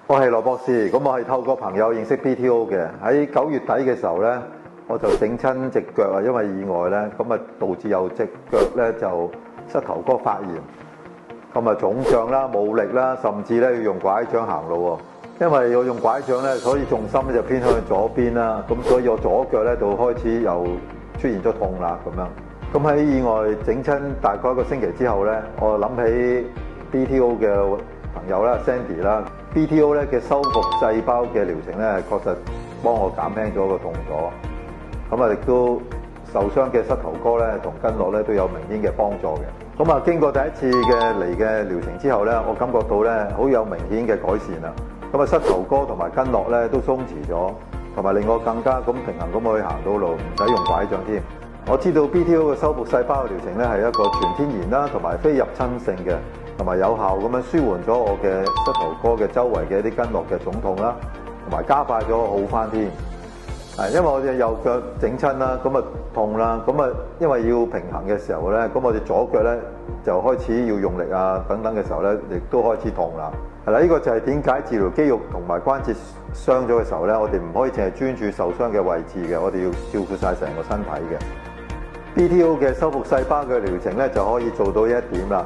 我係羅博士，咁我係透過朋友認識 BTO 嘅。喺9月底嘅時候呢，我就整親隻腳啊，因為意外呢，咁啊導致有隻腳呢就膝頭哥發炎，咁啊腫脹啦、冇力啦，甚至呢要用拐杖行路喎。因為我用拐杖呢，所以重心就偏向左邊啦，咁所以我左腳呢就開始又出現咗痛啦咁樣。咁喺意外整親大概1個星期之後呢，我諗起 BTO 嘅朋友啦 Sandy 啦 ，BTO 咧嘅修復細胞嘅療程咧，確實幫我減輕咗個痛楚。咁啊，亦都受傷嘅膝頭哥咧同筋絡咧都有明顯嘅幫助嘅。咁啊，經過第一次嘅療程之後咧，我感覺到咧好有明顯嘅改善啦。咁啊，膝頭哥同埋筋絡咧都鬆弛咗，同埋令我更加咁平衡咁去行到路，唔使用拐杖添。我知道 BTO 嘅修復細胞嘅療程咧係一個全天然啦，同埋非入侵性嘅，同埋有效咁樣舒緩咗我嘅膝頭哥嘅周圍嘅一啲筋絡嘅腫痛啦，同埋加快咗我好返添。因為我隻右腳整親啦，咁啊痛啦，咁啊因為要平衡嘅時候咧，咁我隻左腳咧就開始要用力啊等等嘅時候咧，亦都開始痛啦。係啦，呢個就係點解治療肌肉同埋關節傷咗嘅時候咧，我哋唔可以淨係專注受傷嘅位置嘅，我哋要照顧晒成個身體嘅。BTO 嘅修復細胞嘅療程咧就可以做到一點啦。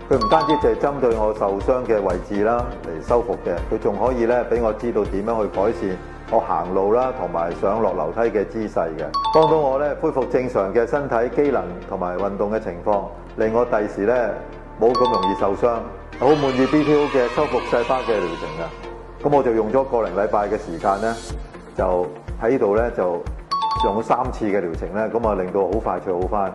佢唔單止淨係針對我受傷嘅位置啦嚟修復嘅，佢仲可以咧俾我知道點樣去改善我行路啦同埋上落樓梯嘅姿勢嘅，幫到我咧恢復正常嘅身體機能同埋運動嘅情況，令我第時咧冇咁容易受傷。好滿意 BTO 嘅修復細胞嘅療程啊！咁我就用咗個零禮拜嘅時間咧，就喺呢度咧就用咗3次嘅療程咧，咁啊令到好快脆好返。